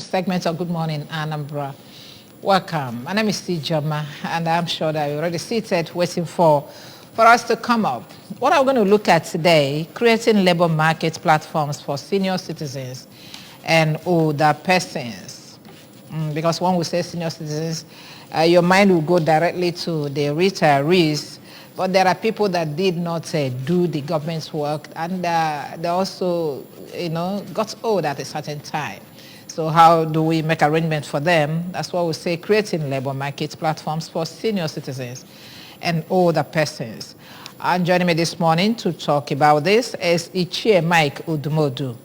Segment of Good Morning, Anambra. Welcome. My name is Steve Joma, and I'm sure that you're already seated waiting for us to come up. What I'm going to look at today, creating labor market platforms for senior citizens and older persons. Because when we say senior citizens, your mind will go directly to the retirees, but there are people that did not do the government's work, and they also, got old at a certain time. So how do we make arrangements for them? That's why we say creating labor market platforms for senior citizens and older persons. And joining me this morning to talk about this is Ichie Mike Udumodu.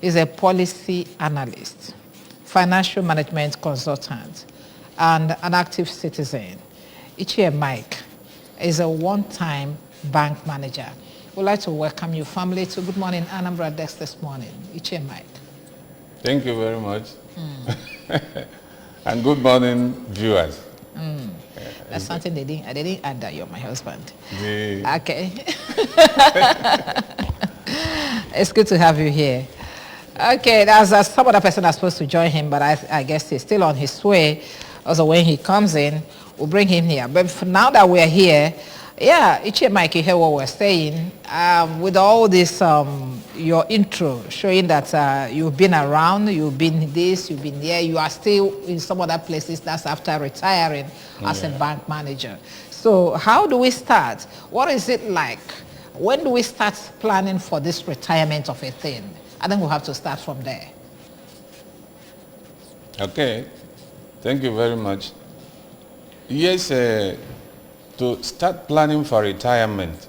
He's a policy analyst, financial management consultant, and an active citizen. Ichie Mike is a one-time bank manager. We'd like to welcome your family to Good Morning Anambra Desk this morning. Ichie Mike. Thank you very much. And good morning, viewers. That's something they didn't add that you're my husband. Yeah. Okay. It's good to have you here. Okay, there's some other person that's supposed to join him, but I guess he's still on his way. Also, when he comes in, we'll bring him here. But for now that we're here, Ichie Mike, you hear what we're saying. With all this, your intro showing that you've been around, you've been this, you've been there, you are still in some other places. That's after retiring as a bank manager. So how do we start? What is it like? When do we start planning for this retirement of a thing? I think we'll have to start from there. Okay. Thank you very much. Yes, to start planning for retirement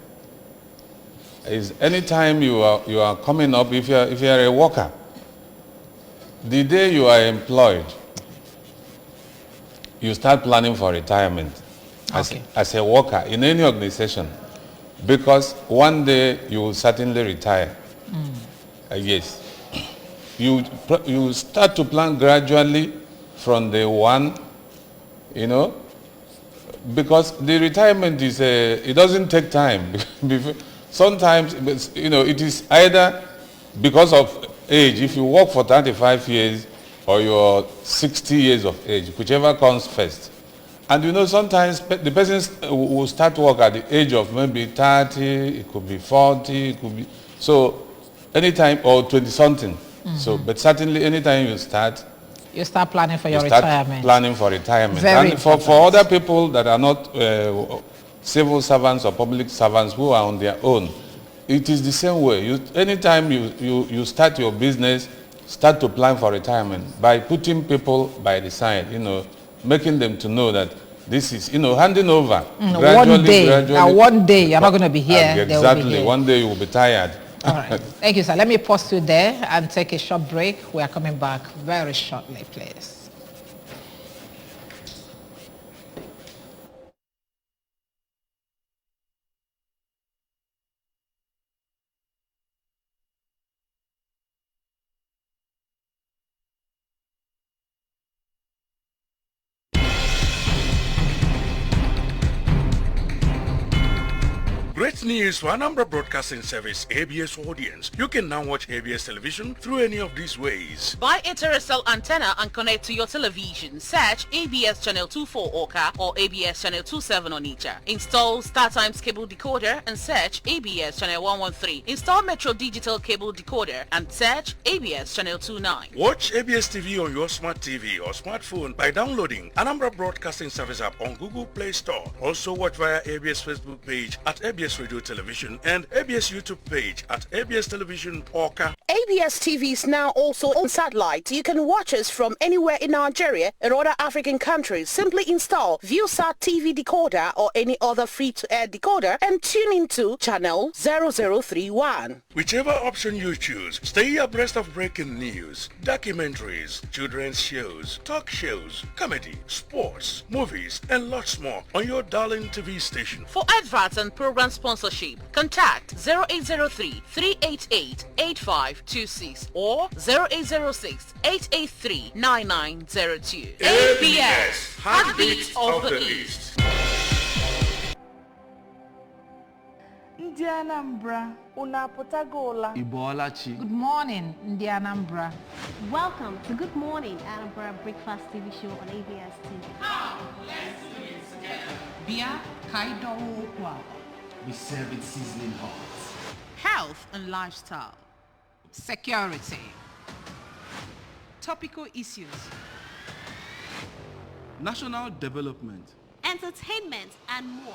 is anytime you are coming up, if you are a worker, the day you are employed, you start planning for retirement as a worker in any organization, because one day you will certainly retire. Yes, you start to plan gradually from day one, because the retirement is it doesn't take time. Sometimes, it is either because of age. If you work for 35 years or you're 60 years of age, whichever comes first. And sometimes the person will start work at the age of maybe 30, it could be 40, it could be, so anytime, or 20 something. So, but certainly anytime you start planning for your retirement. Planning for retirement. Very and for other people that are not civil servants or public servants who are on their own, it is the same way. Anytime you start your business, start to plan for retirement by putting people by the side, making them to know that this is, handing over. Gradually. One day you're not going to be here. Exactly. One day you will be tired. All right. Thank you, sir. Let me pause you there and take a short break. We are coming back very shortly, please. Great news for Anambra Broadcasting Service ABS audience. You can now watch ABS television through any of these ways. Buy a terrestrial antenna and connect to your television. Search ABS Channel 24 Oka or ABS Channel 27 Onitsha. Install StarTimes cable decoder and search ABS Channel 113. Install Metro Digital cable decoder and search ABS Channel 29. Watch ABS TV on your smart TV or smartphone by downloading Anambra Broadcasting Service app on Google Play Store. Also watch via ABS Facebook page at ABS Radio Television and ABS YouTube page at ABS Television Oka. ABS TV is now also on satellite. You can watch us from anywhere in Nigeria and other African countries. Simply install ViewSat TV decoder or any other free-to-air decoder and tune into channel 0031. Whichever option you choose, stay abreast of breaking news, documentaries, children's shows, talk shows, comedy, sports, movies, and lots more on your darling TV station. For adverts and program sponsorship, contact 0803-388-8526 or 0806-883-9902. ABS, Heartbeat of the East. Ndi Anambra, una potagola. Ibolachi. Good morning, Ndi Anambra. Welcome to Good Morning Anambra Breakfast TV show on ABS TV. Let's do it together. Bia Kaido Kwa. We serve it sizzling hot. Health and lifestyle. Security. Topical issues. National development. Entertainment and more.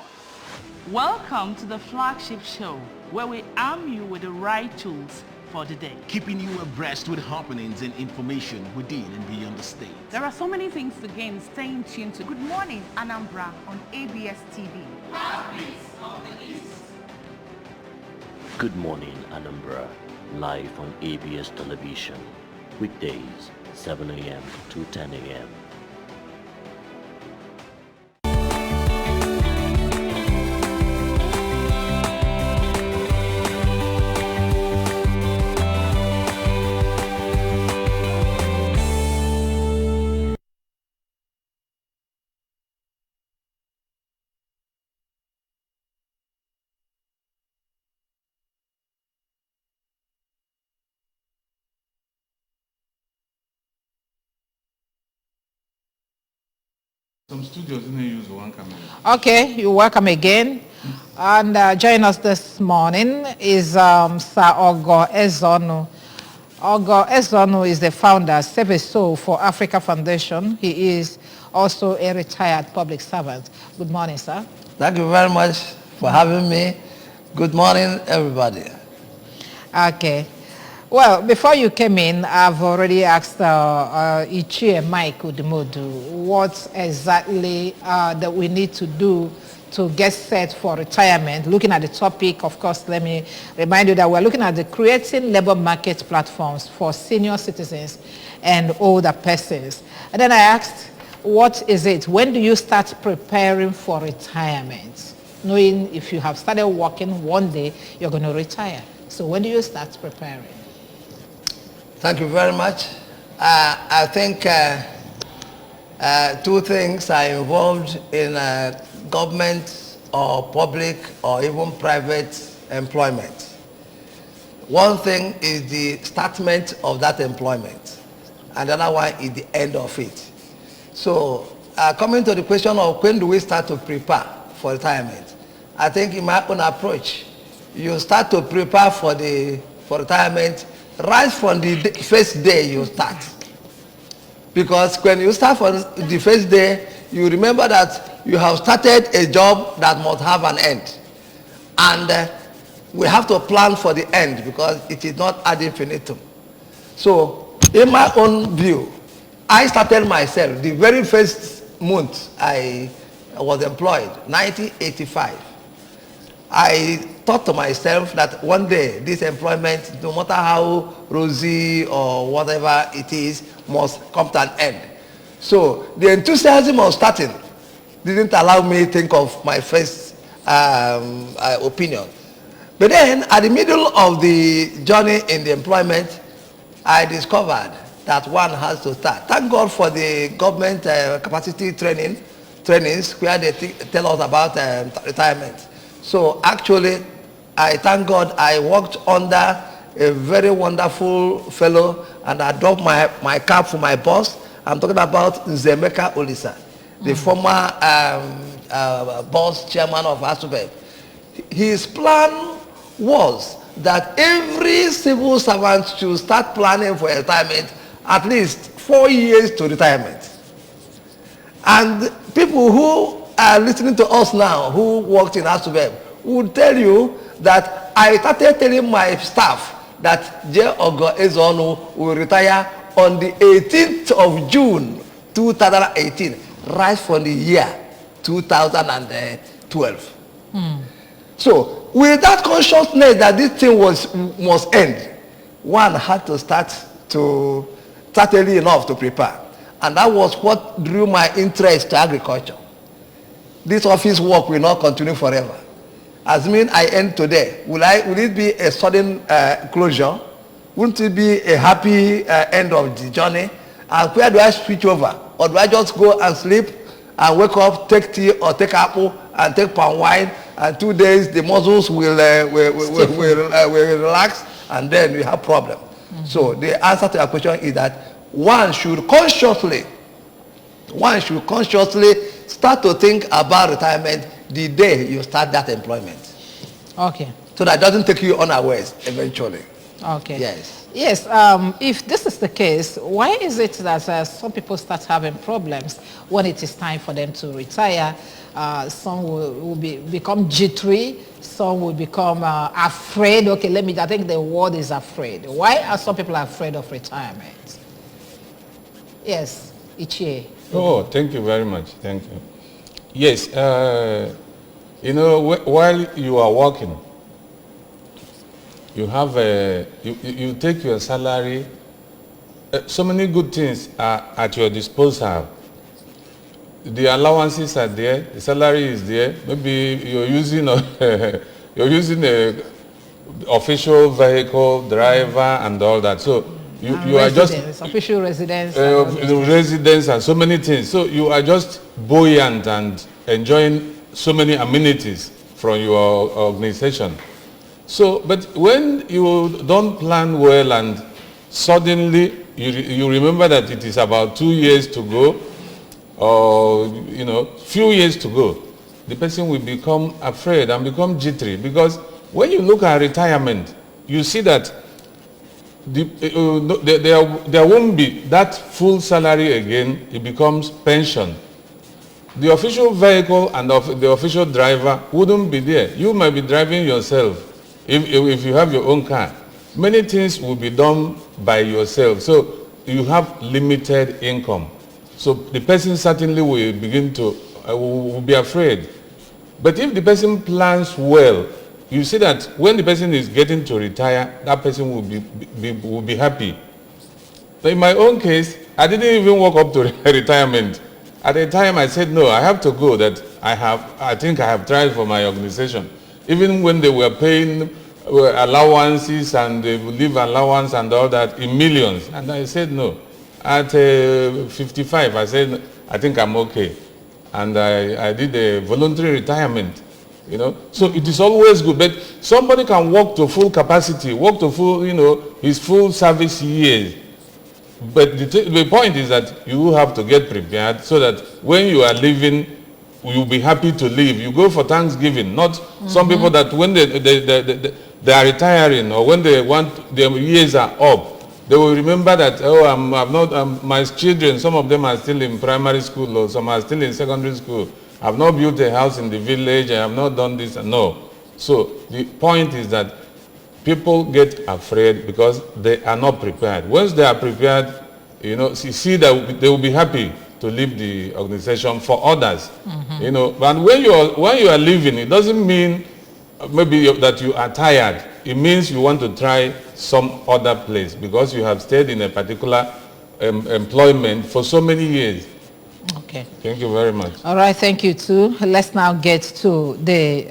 Welcome to the flagship show where we arm you with the right tools for the day. Keeping you abreast with happenings and information within and beyond the state. There are so many things to gain staying tuned to Good Morning Anambra on ABS TV. Good Morning Anambra, live on ABS television, weekdays 7 a.m. to 10 a.m. Some studios didn't use one camera. Okay, you're welcome again. And join us this morning is Sir Ogo Ezono. Ogo Ezono is the founder, Save a Soul for Africa Foundation. He is also a retired public servant. Good morning, sir. Thank you very much for having me. Good morning, everybody. Okay. Well, before you came in, I've already asked Ichie Mike Udimodu what exactly that we need to do to get set for retirement. Looking at the topic, of course, let me remind you that we're looking at the creating labor market platforms for senior citizens and older persons. And then I asked, what is it? When do you start preparing for retirement? Knowing if you have started working one day, you're going to retire. So when do you start preparing? Thank you very much. I think two things are involved in government or public or even private employment. One thing is the startment of that employment, and the other one is the end of it. So coming to the question of when do we start to prepare for retirement, I think in my own approach, you start to prepare for retirement right from the first day you start. Because when you start for the first day, you remember that you have started a job that must have an end. And we have to plan for the end because it is not ad infinitum. So in my own view, I started myself the very first month I was employed, 1985. I thought to myself that one day this employment, no matter how rosy or whatever it is, must come to an end. So the enthusiasm of starting didn't allow me to think of my first opinion. But then at the middle of the journey in the employment, I discovered that one has to start. Thank God for the government capacity trainings where they tell us about retirement. So actually, I thank God I worked under a very wonderful fellow, and I dropped my cap for my boss. I'm talking about Nzemeka Olisa, the former boss chairman of Asubeb. His plan was that every civil servant should start planning for retirement at least 4 years to retirement. And people who are listening to us now, who worked in Asubeb, would tell you that I started telling my staff that J. Ogo Ezono will retire on the 18th of June 2018, right from the year 2012. So with that consciousness that this thing must end, one had to start early enough to prepare. And that was what drew my interest to agriculture. This office work will not continue forever. As mean I end today, will it be a sudden closure? Wouldn't it be a happy end of the journey? And where do I switch over? Or do I just go and sleep and wake up, take tea or take apple and take palm wine and 2 days the muscles will relax, and then we have problem. So the answer to your question is that one should consciously start to think about retirement the day you start that employment. Okay. So that doesn't take you unawares eventually. Okay. Yes. Yes. If this is the case, why is it that some people start having problems when it is time for them to retire? Some will become jittery. Some will become afraid. Okay, I think the word is afraid. Why are some people afraid of retirement? Yes, Ichie. Oh, thank you very much. Thank you. Yes, you know, while you are working, you have you take your salary. So many good things are at your disposal. The allowances are there. The salary is there. Maybe you're using a official vehicle, driver, and all that. So you are just official residence, residence, and so many things. So you are just buoyant and enjoying so many amenities from your organization. So, but when you don't plan well and suddenly you remember that it is about 2 years to go, or few years to go, the person will become afraid and become jittery, because when you look at retirement, you see that there won't be that full salary again. It becomes pension. The official vehicle and the official driver wouldn't be there. You might be driving yourself if you have your own car. Many things will be done by yourself. So you have limited income. So the person certainly will begin to will be afraid. But if the person plans well, you see that when the person is getting to retire, that person will be happy. So in my own case, I didn't even walk up to retirement. At the time I said, no, I have to go, that I think I have tried for my organization. Even when they were paying allowances and leave allowance and all that in millions. And I said no. At 55, I said, I think I'm okay. And I did a voluntary retirement, So it is always good. But somebody can work to full capacity, work to full, his full service years. But the point is that you have to get prepared so that when you are leaving, you'll be happy to leave. You go for Thanksgiving, not some people that when they are retiring or when they want their years are up, they will remember that, my children, some of them are still in primary school or some are still in secondary school. I've not built a house in the village, I have not done this. No. So the point is that people get afraid because they are not prepared. Once they are prepared, see that they will be happy to leave the organization for others. But when you are leaving, it doesn't mean maybe that you are tired. It means you want to try some other place because you have stayed in a particular employment for so many years. Okay. Thank you very much. All right, thank you too. Let's now get to the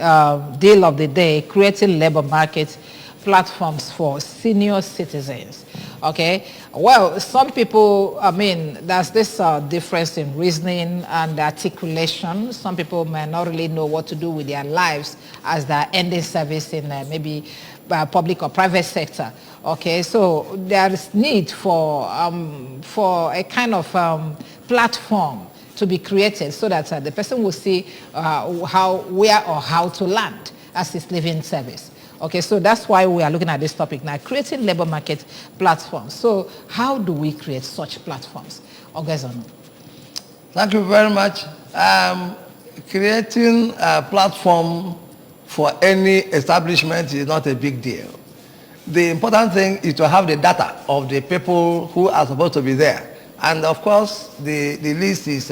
deal of the day, creating labor market platforms for senior citizens. Okay, well, some people, there's this difference in reasoning and articulation. Some people may not really know what to do with their lives as they're ending service in maybe public or private sector. Okay, so there is need for a kind of platform to be created so that the person will see where or how to land as he's leaving service. Okay, so that's why we are looking at this topic now, creating labor market platforms. So how do we create such platforms? Ogezano. Thank you very much. Creating a platform for any establishment is not a big deal. The important thing is to have the data of the people who are supposed to be there. And of course, the list is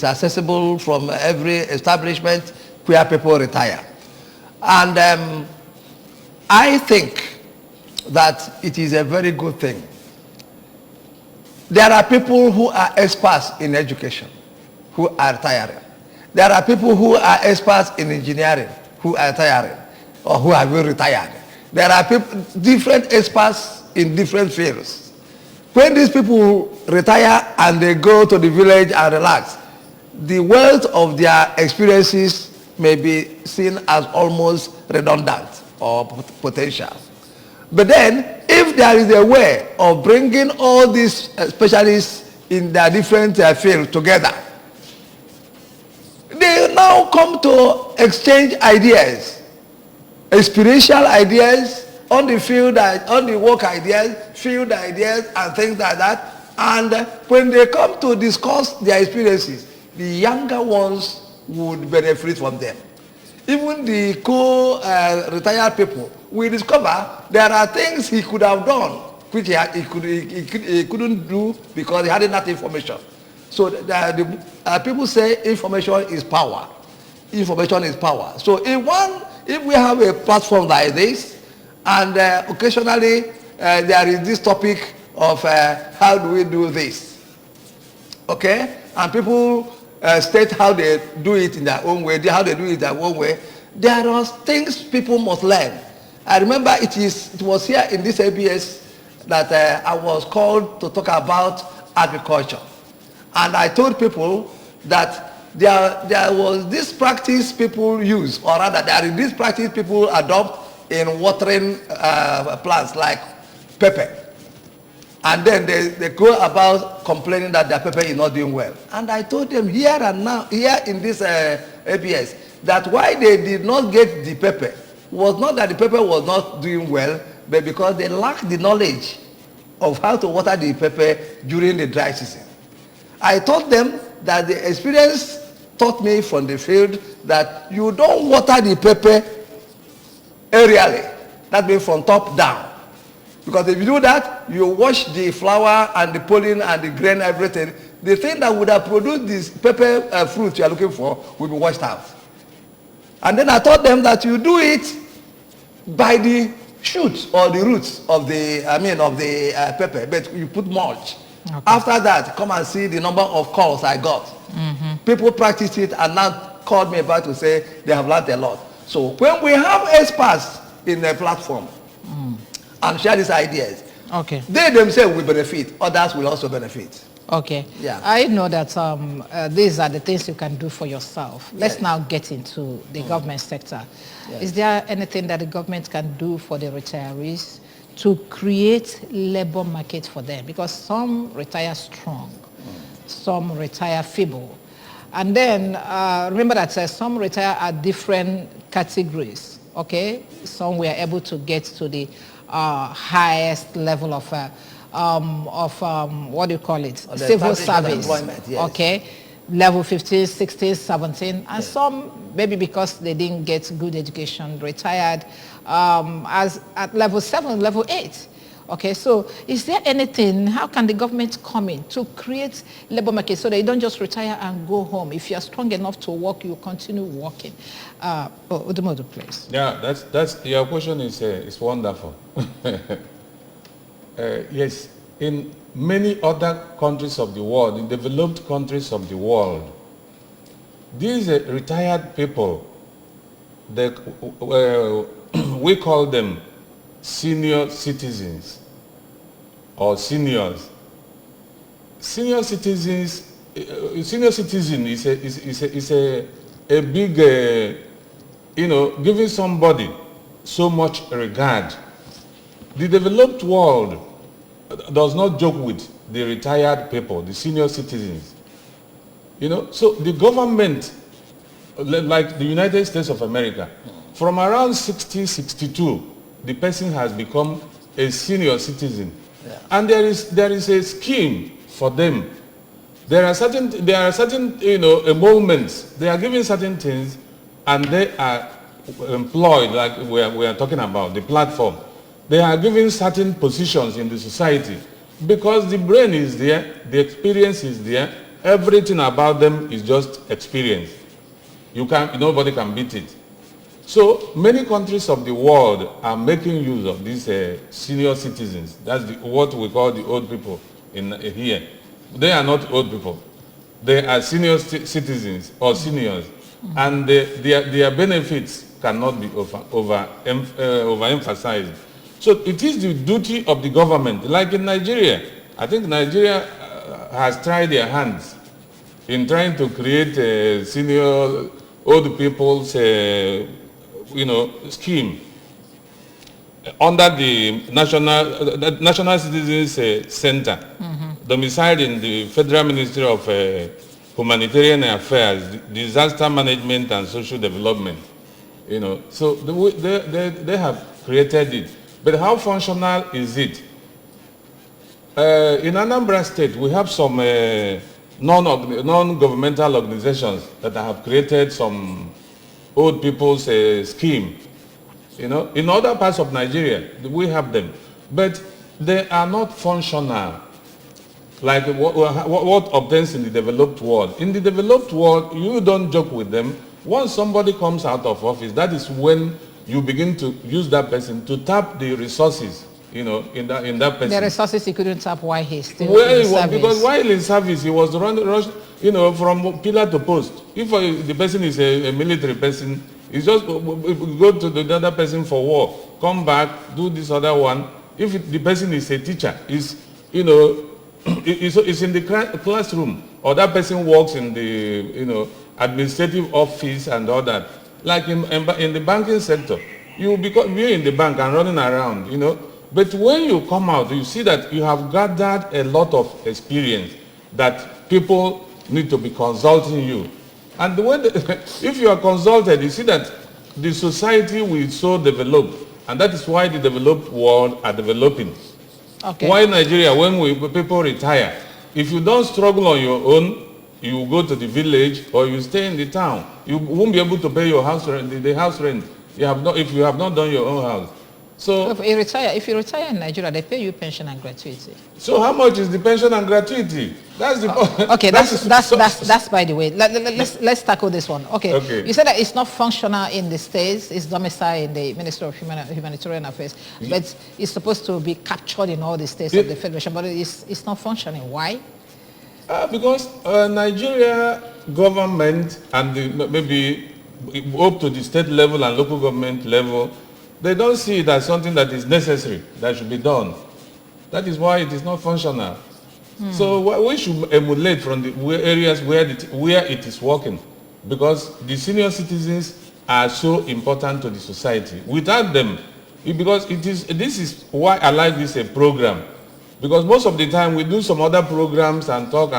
accessible from every establishment where people retire. And I think that it is a very good thing. There are people who are experts in education who are retiring. There are people who are experts in engineering who are retiring or who have been retired. There are people, different experts in different fields. When these people retire and they go to the village and relax, the wealth of their experiences may be seen as almost redundant or potential. But then, if there is a way of bringing all these specialists in their different fields together, they now come to exchange ideas, experiential ideas, on the field, on the work ideas, field ideas, and things like that. And when they come to discuss their experiences, the younger ones would benefit from them. Even the retired people, we discover there are things he could have done which he couldn't do because he had enough information. So people say information is power. Information is power. So if we have a platform like this, and occasionally there is this topic of how do we do this, okay? And people state how they do it in their own way, how they do it their own way. There are things people must learn. I remember it was here in this ABS that I was called to talk about agriculture. And I told people that there was this practice people use, or rather there is this practice people adopt in watering plants like pepper. And then they go about complaining that their pepper is not doing well. And I told them here and now, here in this ABS, that why they did not get the pepper was not that the pepper was not doing well, but because they lacked the knowledge of how to water the pepper during the dry season. I taught them that the experience taught me from the field that you don't water the pepper aerially. That means from top down. Because if you do that, you wash the flour and the pollen and the grain, everything. The thing that would have produced this pepper fruit you are looking for will be washed out. And then I taught them that you do it by the shoots or the roots of the pepper, but you put mulch. Okay. After that, come and see the number of calls I got. Mm-hmm. People practiced it and now called me back to say they have learned a lot. So when we have experts in the platform and share these ideas, okay, they themselves will benefit, others will also benefit. Okay. Yeah. I know that these are the things you can do for yourself. Let's now get into the government sector. Yes. Is there anything that the government can do for the retirees to create labor market for them? Because some retire strong, some retire feeble. And then remember that some retire at different categories, okay? Some were able to get to the highest level of what do you call it? Civil service, yes. Okay? Level 15, 16, 17, and yes. Some, maybe because they didn't get good education, retired as at level 7, level 8. Okay, so is there anything, how can the government come in to create labor market so that you don't just retire and go home? If you're strong enough to work, you continue working. Odumodu, please. Yeah, that's your question is wonderful. Yes, in many other countries of the world, in developed countries of the world, these retired people, we call them senior citizens or seniors. Senior citizen is a big, giving somebody so much regard. The developed world does not joke with the retired people, the senior citizens. So the government, like the United States of America, from around 1662, the person has become a senior citizen. Yeah. And there is a scheme for them. There are certain emoluments. They are given certain things and they are employed, like we are talking about, the platform. They are given certain positions in the society because the brain is there, the experience is there, everything about them is just experience. Nobody can beat it. So many countries of the world are making use of these senior citizens. That's what we call the old people here. They are not old people. They are senior citizens or seniors. And their benefits cannot be overemphasized. So it is the duty of the government. Like in Nigeria, I think Nigeria has tried their hands in trying to create senior old people's, scheme under the National Citizens Center, domiciled in the Federal Ministry of Humanitarian Affairs, Disaster Management and Social Development. So they have created it. But how functional is it? In Anambra State, we have some non-governmental organizations that have created some old people's scheme. In other parts of Nigeria, we have them, but they are not functional like what obtains in the developed world. In the developed world, you don't joke with them. Once somebody comes out of office, that is when you begin to use that person to tap the resources, in that person. The resources he couldn't tap while he's still in service. Because while in service, he was rushed, from pillar to post. If the person is a military person, it's just go to the other person for war, come back, do this other one. If the person is a teacher, is in the classroom, or that person works in the administrative office and all that. Like in the banking sector, you be in the bank and running around, But when you come out, you see that you have gathered a lot of experience that people need to be consulting you. And if you are consulted, you see that the society will so develop, and that is why the developed world are developing. Okay. Why Nigeria, when people retire, if you don't struggle on your own, you go to the village or you stay in the town. You won't be able to pay your house rent, the house rent. If you have not done your own house. So if you retire in Nigeria, they pay you pension and gratuity. So how much is the pension and gratuity? That's the okay. That's by the way. Let's tackle this one. Okay. You said that it's not functional in the states. It's domiciled in the Ministry of Humanitarian Affairs, but it's supposed to be captured in all the states of the federation. But it's not functioning. Why? Because Nigeria government and maybe up to the state level and local government level, they don't see it as something that is necessary, that should be done. That is why it is not functional. So we should emulate from the areas where it is working, because the senior citizens are so important to the society. Without them, this is why I like this program, because most of the time we do some other programs and talk,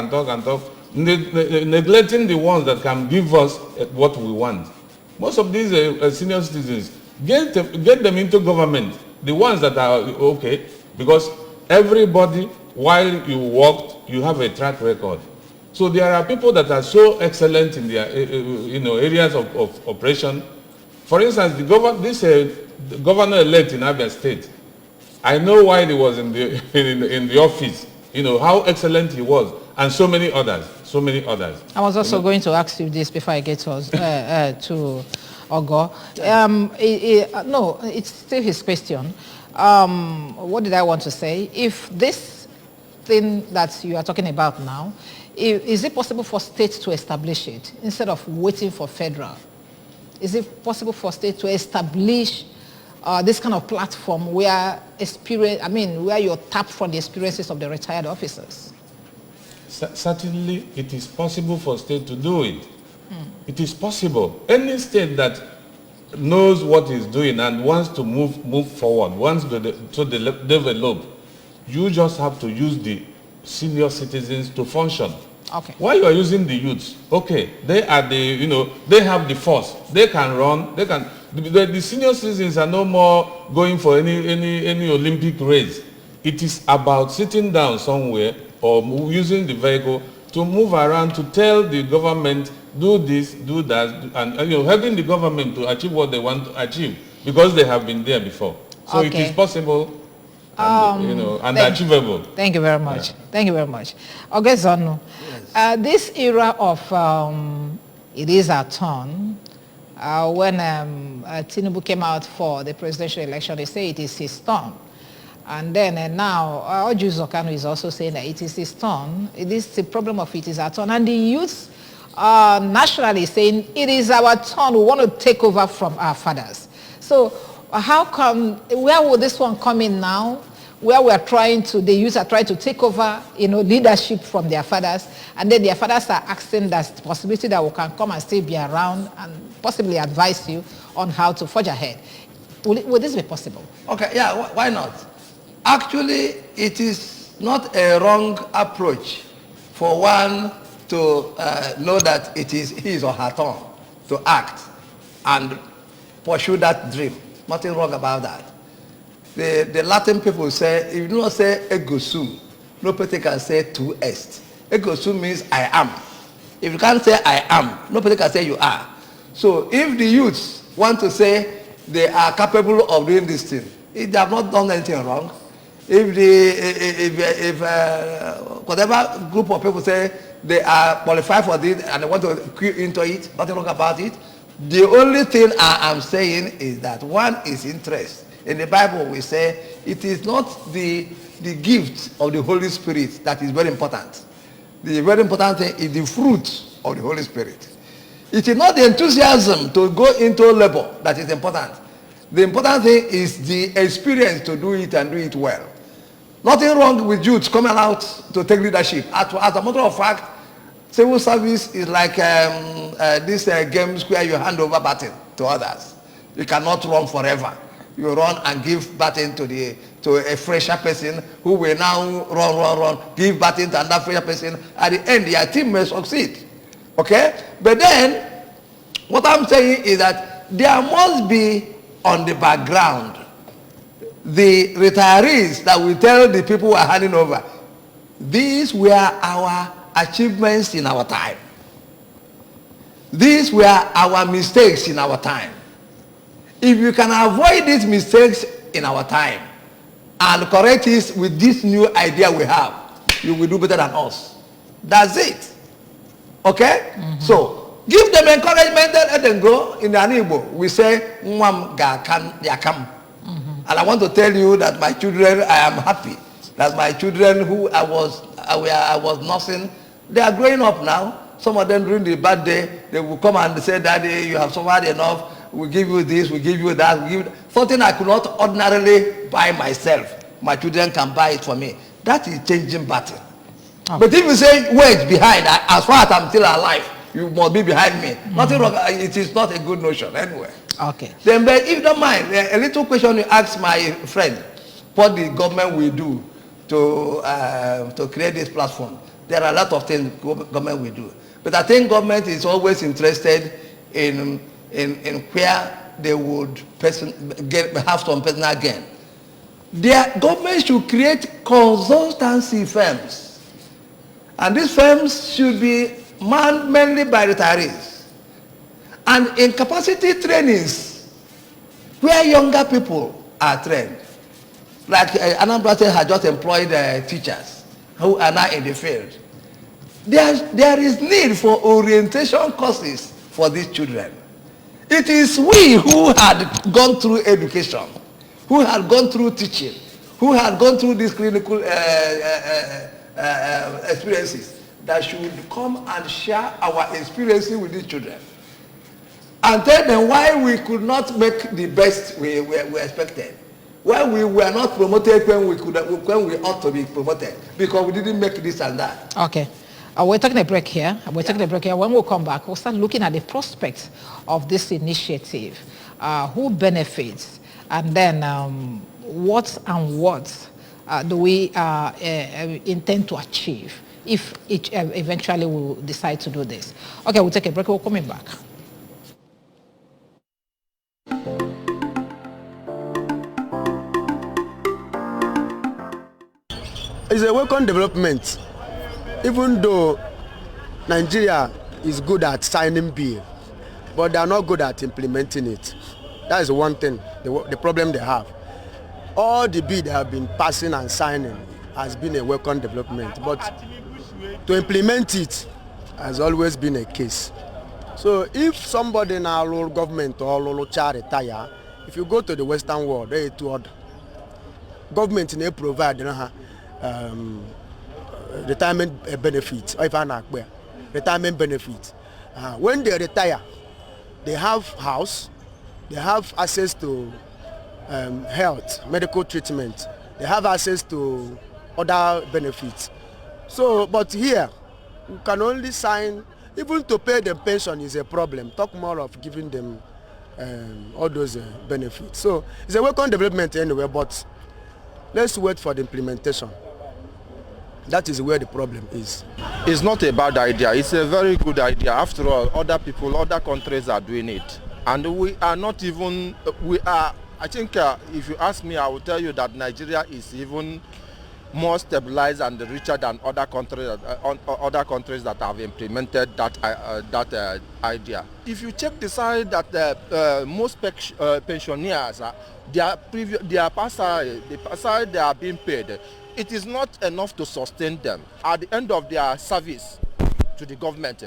neglecting the ones that can give us what we want. Most of these senior citizens, get them into government, the ones that are okay, because everybody, while you worked, you have a track record. So there are people that are so excellent in their areas of operation. For instance, the governor-elect in Abia State, I know why he was in the office, how excellent he was, and so many others. I was also going to ask you this before I get to Ogo. No, it's still his question. What did I want to say? If this thing that you are talking about now, is it possible for states to establish it instead of waiting for federal? Is it possible for states to establish this kind of platform where you tap from the experiences of the retired officers? Certainly, it is possible for states to do it. It is possible. Any state that knows what it's doing and wants to move forward, wants to develop, you just have to use the senior citizens to function. Okay. While you are using the youths, okay, they are they have the force. They can run. They can. The senior citizens are no more going for any Olympic race. It is about sitting down somewhere or using the vehicle to move around to tell the government, do this, do that, and helping the government to achieve what they want to achieve, because they have been there before. So it is possible and achievable. Thank you very much. Yeah. Thank you very much. Ogezonu, this era of it is our turn, when Tinubu came out for the presidential election, they say it is his turn. And then now, Oju Zokano is also saying that it is his turn. It is the problem of it is our turn. And the youth nationally saying it is our turn. We want to take over from our fathers. So how come, where will this one come in now? where the youth are trying to take over, leadership from their fathers, and then their fathers are asking that possibility that we can come and still be around and possibly advise you on how to forge ahead. Will this be possible? Okay, yeah, why not? Actually, it is not a wrong approach for one to know that it is his or her turn to act and pursue that dream. Nothing wrong about that. The Latin people say, if you do not say ego sum, nobody can say tu est. Ego sum means I am. If you can't say I am, nobody can say you are. So if the youths want to say they are capable of doing this thing, if they have not done anything wrong, if whatever group of people say they are qualified for this and they want to queue into it, nothing wrong about it. The only thing I am saying is that one is interest. In the Bible we say it is not the gift of the Holy Spirit that is very important. The very important thing is the fruit of the Holy Spirit. It is not the enthusiasm to go into labor that is important. The important thing is the experience to do it and do it well. Nothing wrong with youth coming out to take leadership. As a matter of fact, civil service is like these games where you hand over baton to others. You cannot run forever. You run and give baton to a fresher person who will now run, give baton to another fresher person. At the end, your team may succeed. Okay? But then, what I'm saying is that there must be on the background the retirees that will tell the people who are handing over, these were our achievements in our time. These were our mistakes in our time. If you can avoid these mistakes in our time and correct it with this new idea we have, you will do better than us. That's it. Okay? So, give them encouragement, let them go. In the Igbo, we say, Mwam ga kan yakam. And I want to tell you that my children, I am happy that my children who I was nursing, they are growing up now. Some of them during the bad day, they will come and say, Daddy, you have suffered enough. We give you this, we give you that. Something I could not ordinarily buy myself. My children can buy it for me. That is changing battle. Okay. But if you say, wait behind, as far as I'm still alive, you must be behind me. Nothing wrong. It is not a good notion anyway. Okay. Then, but if you don't mind, a little question you ask my friend, what the government will do to create this platform. There are a lot of things government will do. But I think government is always interested in where they would have some personal gain. Their government should create consultancy firms. And these firms should be manned mainly by retirees. And in capacity trainings, where younger people are trained, like Anambra has just employed teachers who are now in the field. There is need for orientation courses for these children. It is we who had gone through education, who had gone through teaching, who had gone through these clinical experiences that should come and share our experiences with these children. And tell them why we could not make the best we expected. Why we were not promoted when we ought to be promoted. Because we didn't make this and that. Okay. We're taking a break here. When we come back, we'll start looking at the prospects of this initiative. Who benefits? And then what do we intend to achieve if eventually we'll decide to do this? Okay, we'll take a break. We're coming back. It's a welcome development, even though Nigeria is good at signing bill, but they are not good at implementing it. That is one thing, the problem they have. All the bill they have been passing and signing has been a welcome development, but to implement it has always been a case. So if somebody in our local government or local child retire, if you go to the Western world, they to government they provide retirement benefits, or if I'm not clear, retirement benefits. When they retire, they have house, they have access to health, medical treatment, they have access to other benefits. So, but here, we can only sign, even to pay them pension is a problem. Talk more of giving them all those benefits. So it's a welcome development anyway, but let's wait for the implementation. That is where the problem is. It's not a bad idea. It's a very good idea. After all, other people, other countries are doing it. And we are not even, I think if you ask me, I will tell you that Nigeria is even more stabilized and richer than other countries that have implemented that idea. If you check the side that most pensioners, their past salary they are being paid, it is not enough to sustain them. At the end of their service to the government,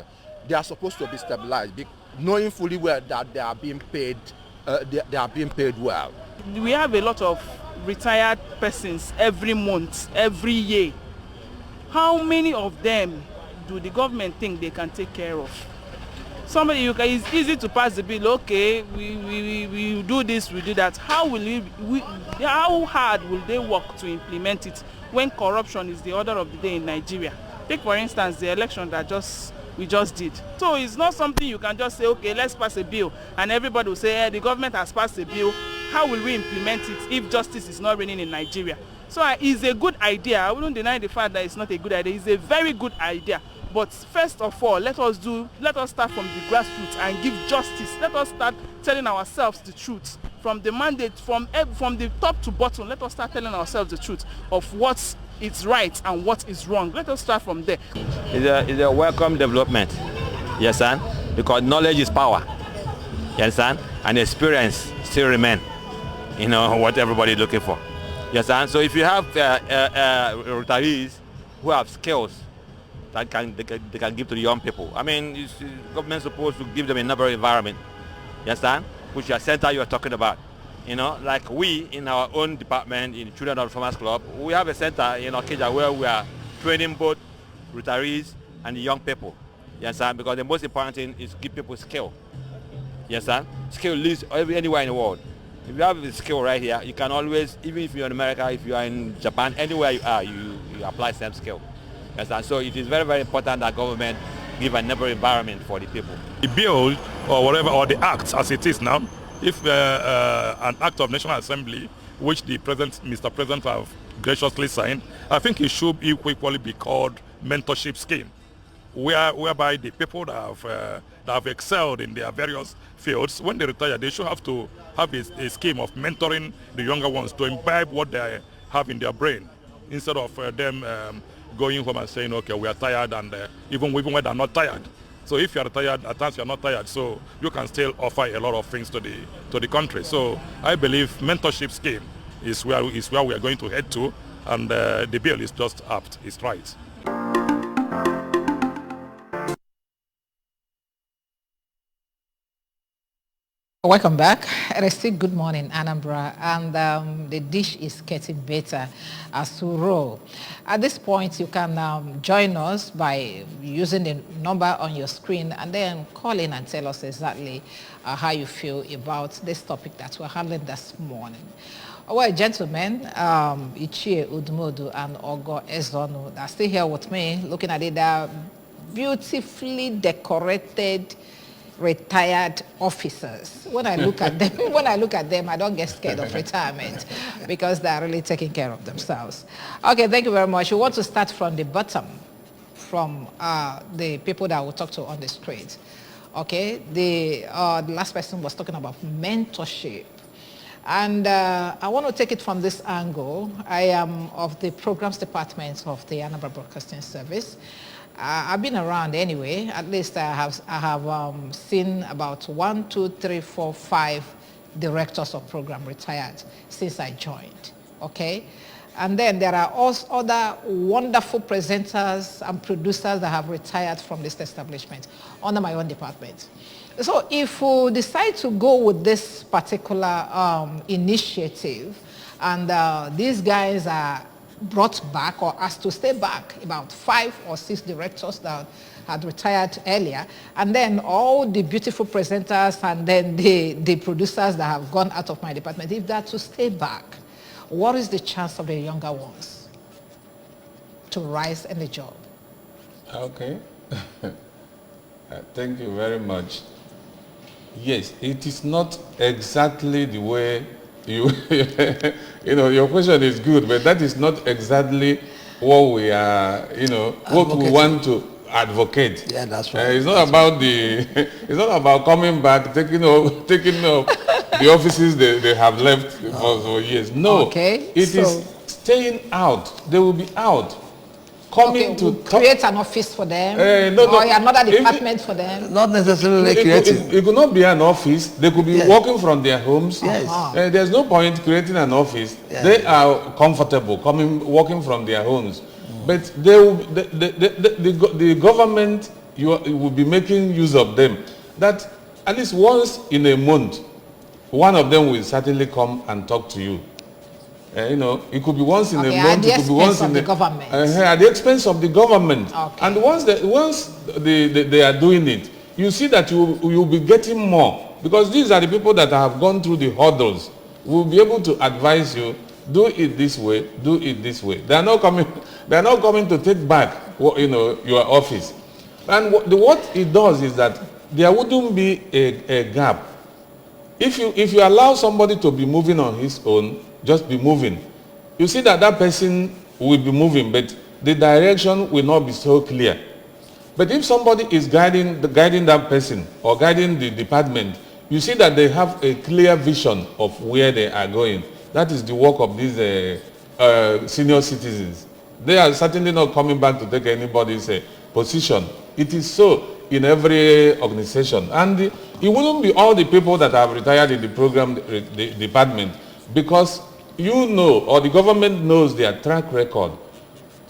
they are supposed to be stabilized, knowing fully well that they are being paid. They are being paid well. We have a lot of retired persons every month, every year. How many of them do the government think they can take care of? Somebody, it's easy to pass the bill. Okay, we do this, we do that. How hard will they work to implement it when corruption is the order of the day in Nigeria? Take for instance the election that we just did. So it's not something you can just say, okay, let's pass a bill, and everybody will say, the government has passed a bill. How will we implement it if justice is not reigning in Nigeria? So it's a good idea. I wouldn't deny the fact that it's not a good idea. It's a very good idea. But first of all, let us start from the grassroots and give justice. Let us start telling ourselves the truth. From the mandate, from the top to bottom, let us start telling ourselves the truth of what is right and what is wrong. Let us start from there. It's a welcome development, you understand? Because knowledge is power, you understand? And experience still remain, what everybody is looking for, you understand? So if you have retirees who have skills that they can give to the young people, I mean, the government is supposed to give them another environment, you understand? Which your center you are talking about. Like we in our own department in Children of Farmers Club, we have a center in Okija where we are training both retirees and the young people. You understand? Because the most important thing is give people skill. You understand? Skill lives anywhere in the world. If you have a skill right here, you can always, even if you're in America, if you are in Japan, anywhere you are, you apply same skill. You understand? So it is very, very important that government give another environment for the people. The bill or whatever, or the act as it is now, if an act of National Assembly, which the Mr. President have graciously signed, I think it should equally be called mentorship scheme, whereby the people that have excelled in their various fields, when they retire, they should have to have a scheme of mentoring the younger ones to imbibe what they have in their brain, instead of them going home and saying, okay, we are tired, and even when they're not tired. So if you are tired, at times you are not tired, so you can still offer a lot of things to the country. So I believe mentorship scheme is where we are going to head to, and the bill is just apt, it's right. Welcome back. And I say good morning, Anambra. And the dish is getting better as we roll. At this point, you can join us by using the number on your screen and then call in and tell us exactly how you feel about this topic that we're handling this morning. Well, gentlemen, Ichie Udmodu and Ogo Ezonu are still here with me, looking at it. They're beautifully decorated retired officers. When I look at them, I don't get scared of retirement because they're really taking care of themselves. Okay, thank you very much. We want to start from the bottom, from the people that we'll talk to on the street. Okay, the last person was talking about mentorship. And I want to take it from this angle. I am of the programs department of the Anambra Broadcasting Service. I've been around anyway. At least I have seen about 1, 2, 3, 4, 5 directors of program retired since I joined. Okay, and then there are also other wonderful presenters and producers that have retired from this establishment under my own department. So if we decide to go with this particular initiative, and these guys are brought back or asked to stay back, about 5 or 6 directors that had retired earlier, and then all the beautiful presenters and then the producers that have gone out of my department, if they're to stay back, what is the chance of the younger ones to rise in the job? Okay. Thank you very much. Yes, it is not exactly the way you, your question is good, but that is not exactly what we are, what we want to advocate. Yeah, that's right. It's not about it's not about coming back, taking up the offices they have left for years. No, okay. It is staying out. They will be out. Coming to create an office for them, or another department for them. Not necessarily creating. It could not be an office. They could be working from their homes. Yes. There's no point creating an office. Yes. They are comfortable working from their homes. But the government will be making use of them. That at least once in a month, one of them will certainly come and talk to you. It could be once in a month, it could be once in the government. At the expense of the government. Okay. And once they are doing it, you see that you'll be getting more. Because these are the people that have gone through the hurdles. We'll be able to advise you, do it this way, do it this way. They are not coming to take back your office. And what it does is that there wouldn't be a gap. If you allow somebody to be moving on his own, just be moving, you see that person will be moving, but the direction will not be so clear. But if somebody is guiding that person or guiding the department, you see that they have a clear vision of where they are going. That is the work of these senior citizens. They are certainly not coming back to take anybody's position. It is so in every organization. And it wouldn't be all the people that have retired in the program the department, because or the government knows their track record.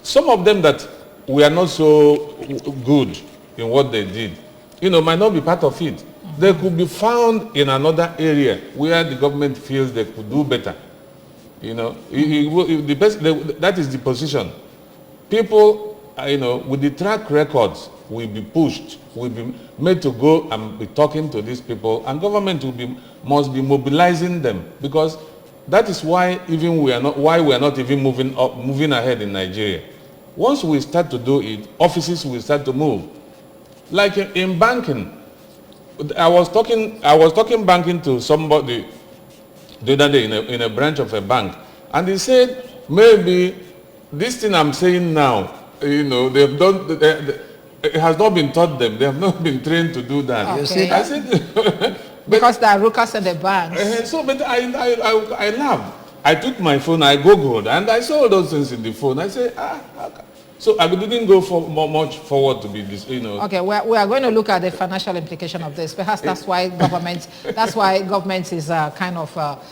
Some of them that were not so good in what they did, might not be part of it. They could be found in another area where the government feels they could do better. That is the position. People, with the track records will be pushed, will be made to go and be talking to these people, and government must be mobilizing them, because that is why we are not even moving ahead in Nigeria. Once we start to do it, offices will start to move. Like in banking, I was talking banking to somebody the other day in a branch of a bank, and he said, maybe this thing I'm saying now, it has not been taught them. They have not been trained to do that. Okay. You see, I said, because there are ruckus in the banks. But I laughed. I took my phone, I googled, and I saw all those things in the phone. I said, So I didn't go much forward to be this, Okay, we are going to look at the financial implication of this. Perhaps that's why government is kind of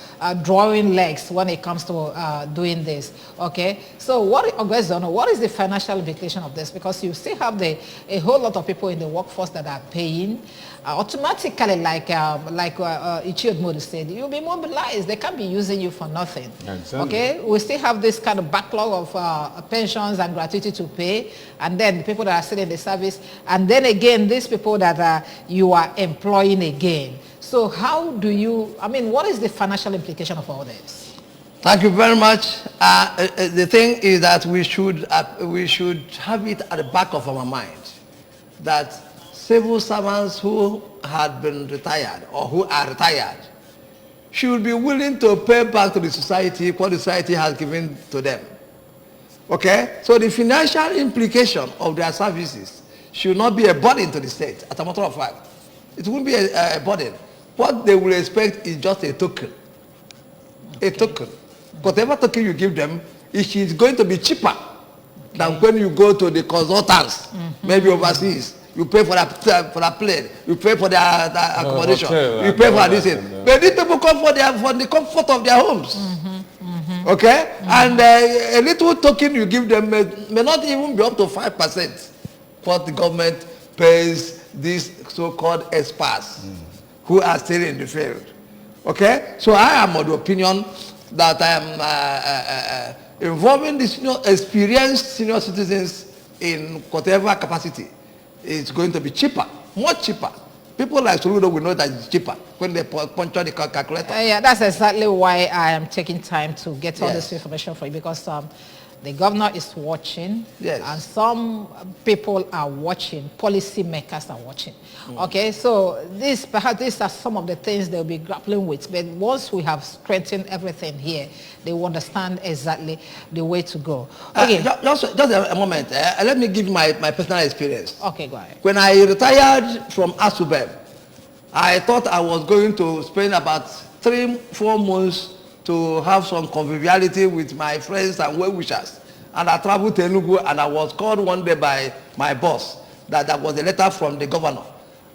drawing legs when it comes to doing this. Okay, so what is the financial implication of this? Because you still have a whole lot of people in the workforce that are paying. Automatically, like Ichiod Modi said, you'll be mobilized. They can't be using you for nothing. Exactly. Okay, we still have this kind of backlog of pensions and gratuity to pay, and then the people that are still in the service, and then again these people that you are employing again. So how do what is the financial implication of all this? Thank you very much. The thing is that we should have it at the back of our mind that civil servants who had been retired or who are retired should be willing to pay back to the society what the society has given to them. Okay? So the financial implication of their services should not be a burden to the state. As a matter of fact, it won't be a burden. What they will expect is just a token. A token. Whatever token you give them, it is going to be cheaper than when you go to the consultants, maybe overseas. You pay for that plane. You pay for their accommodation. You pay for this thing. But these people come for the comfort of their homes. Okay? And a little token you give them may not even be up to 5% what the government pays these so-called experts who are still in the field. Okay? So I am of the opinion that I am involving the experienced senior citizens in whatever capacity. It's going to be cheaper, much cheaper People like Soludo will know that it's cheaper when they puncture the calculator. Yeah, that's exactly why I am taking time to get all Yes. this information for you, because the governor is watching, Yes. and some people are watching, policymakers are watching. Okay, so perhaps these are some of the things they'll be grappling with, but once we have strengthened everything here, they will understand exactly the way to go. Okay. Just a moment. Let me give my personal experience. Okay, go ahead. When I retired from ASUBEB, I thought I was going to spend about 3-4 months to have some conviviality with my friends and well-wishers. And I traveled to Enugu, and I was called one day by my boss that there was a letter from the governor.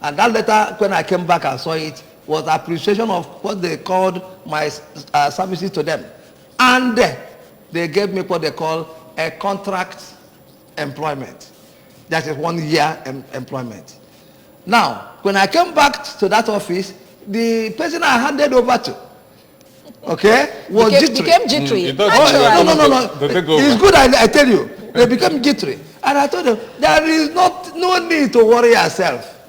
And that letter, when I came back and saw it, was appreciation of what they called my services to them. And they gave me what they call a contract employment. That is 1 year employment. Now, when I came back to that office, the person I handed over to, okay, was jittery. Became jittery. No. It's good, I tell you. They became jittery. And I told them, there is no need to worry yourself.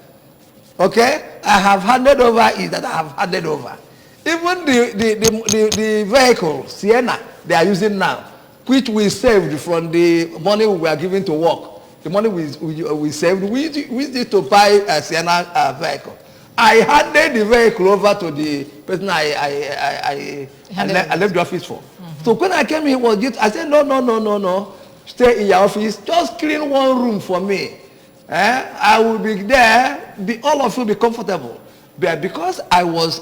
Okay? I have handed over is that I have handed over. Even the vehicle, Sienna, they are using now, which we saved from the money we were giving to work. The money we saved, we used it to buy a Sienna vehicle. I handed the vehicle over to the person I left the office for. So when I came here, I said, no. Stay in your office. Just clean one room for me. I will be there. All of you be comfortable. But because I was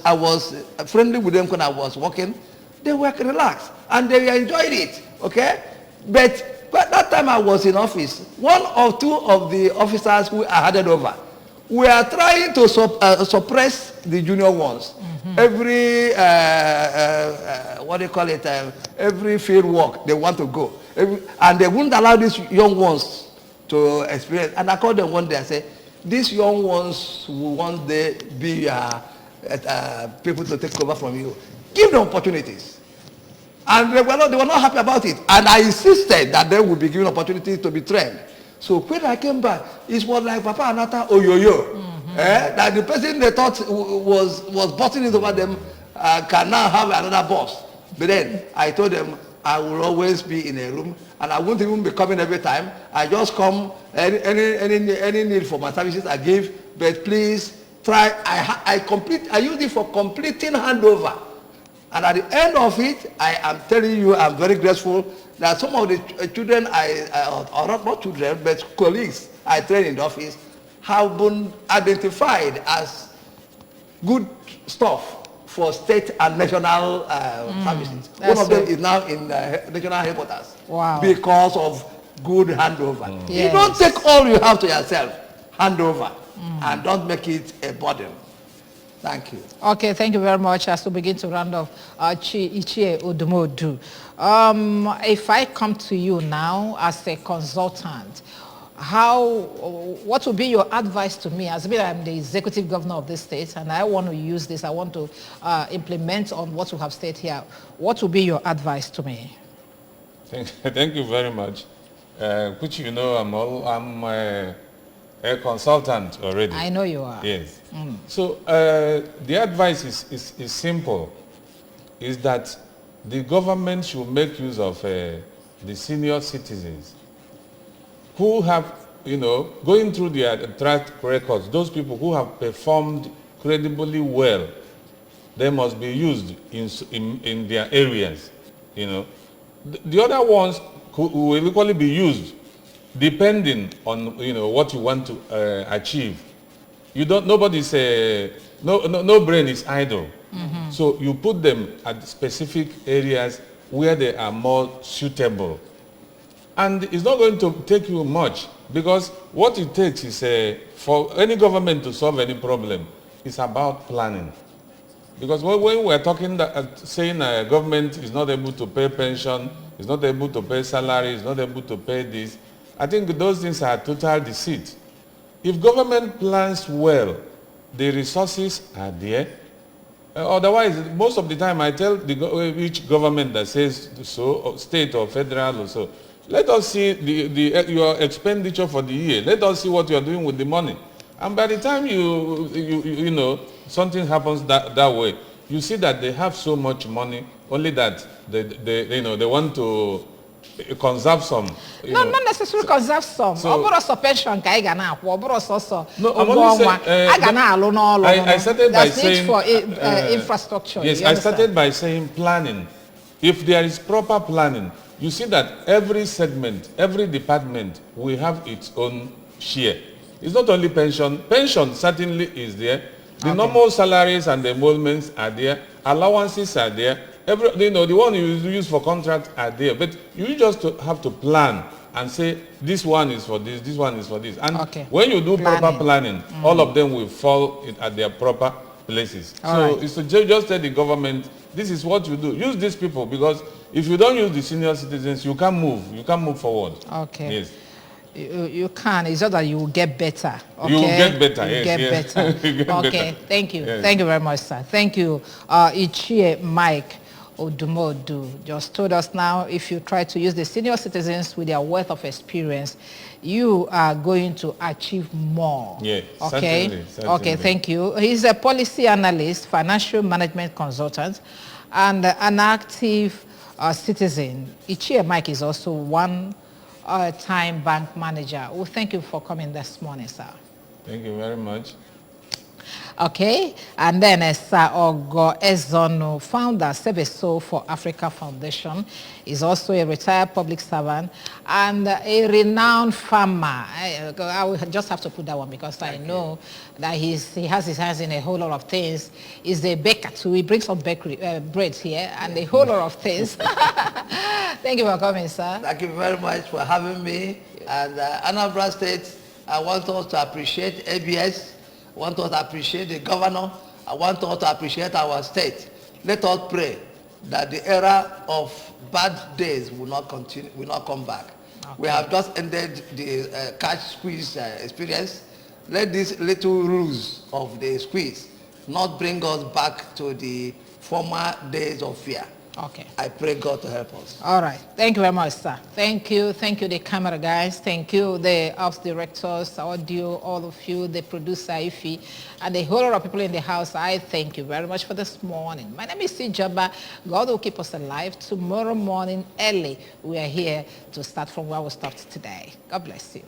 friendly with them when I was working, they were relaxed and they enjoyed it. Okay? But that time I was in office, 1 or 2 of the officers who I handed over, we are trying to suppress the junior ones. Every what do you call it? Every field work they want to go, and they wouldn't allow these young ones to experience. And I called them one day. I said, "These young ones will one day be people to take over from you. Give them opportunities." And they were not happy about it. And I insisted that they would be given opportunities to be trained. So when I came back, it was like Papa Anata Oyoyo. That the person they thought was bossing it over them can now have another boss. But then I told them I will always be in a room, and I won't even be coming every time. I just come, any need for my services I give, but please try. I use it for completing handover. And at the end of it, I am telling you, I'm very grateful that some of the children, or not children, but colleagues I train in the office, have been identified as good stuff for state and national services. One of them is now in national headquarters. Wow. Because of good handover. Yes. You don't take all you have to yourself, handover, and don't make it a burden. Thank you. Okay, thank you very much. As we begin to round off, Ichie Odumodu, if I come to you now as a consultant, what would be your advice to me? As I'm the executive governor of this state, and I want to use this, I want to implement on what you have stated here. What would be your advice to me? Thank you very much. Which you know, I'm a consultant already. I know you are. Yes. So the advice is simple, is that the government should make use of the senior citizens who have, going through their track records, those people who have performed credibly well, they must be used in their areas. The other ones will equally be used depending on what you want to achieve. Nobody's no brain is idle. So you put them at specific areas where they are more suitable. And it's not going to take you much, because what it takes is for any government to solve any problem, it's about planning. Because when we're talking saying government is not able to pay pension, is not able to pay salary, is not able to pay this, I think those things are total deceit. If government plans well, the resources are there. Otherwise, most of the time I tell each government that says so, state or federal or so, let us see your expenditure for the year. Let us see what you are doing with the money. And by the time you know, something happens that way, you see that they have so much money, only that they want to conserve some. No, not necessarily conserve some. So, pension ka ga na akwụ, sọsọ. No, I'm only saying, I started by saying for infrastructure. Yes, I started by saying planning. If there is proper planning, you see that every segment, every department will have its own share. It's not only pension. Pension certainly is there. The normal salaries and the emoluments are there. Allowances are there. The one you use for contract are there. But you just have to plan and say, this one is for this, this one is for this. And when you do proper planning, all of them will fall at their proper places. It's to just tell the government, this is what you do. Use these people, because if you don't use the senior citizens, you can't move. You can't move forward. Okay. Yes. You can. It's just that you will get better. Okay? You will get better. You yes, get yes. better. You get Okay. better. Thank you. Yes. Thank you very much, sir. Thank you. Ichie Mike Odumodu just told us now, if you try to use the senior citizens with their wealth of experience, you are going to achieve more. Yeah, okay. Certainly. Okay, thank you. He's a policy analyst, financial management consultant, and an active citizen. Ichie Mike is also one time bank manager. Well, thank you for coming this morning, sir. Thank you very much. Okay, and then Sir Ogo Ezono, founder Save Soul for Africa Foundation, is also a retired public servant and a renowned farmer. I will just have to put that one because I know that he has his hands in a whole lot of things. He's a baker too. He brings some bakery bread here and a whole lot of things. Thank you for coming, sir. Thank you very much for having me. And Anambra State, I want us to appreciate ABS. I want us to appreciate the governor. I want us to appreciate our state. Let us pray that the era of bad days will not continue, will not come back. Okay. We have just ended the cash squeeze experience. Let these little rules of the squeeze not bring us back to the former days of fear. Okay. I pray God to help us. All right. Thank you very much, sir. Thank you. Thank you, the camera guys. Thank you, the ops directors, audio, all of you, the producer, Ify, and the whole lot of people in the house. I thank you very much for this morning. My name is Tijaba. God will keep us alive. Tomorrow morning, early, we are here to start from where we stopped today. God bless you.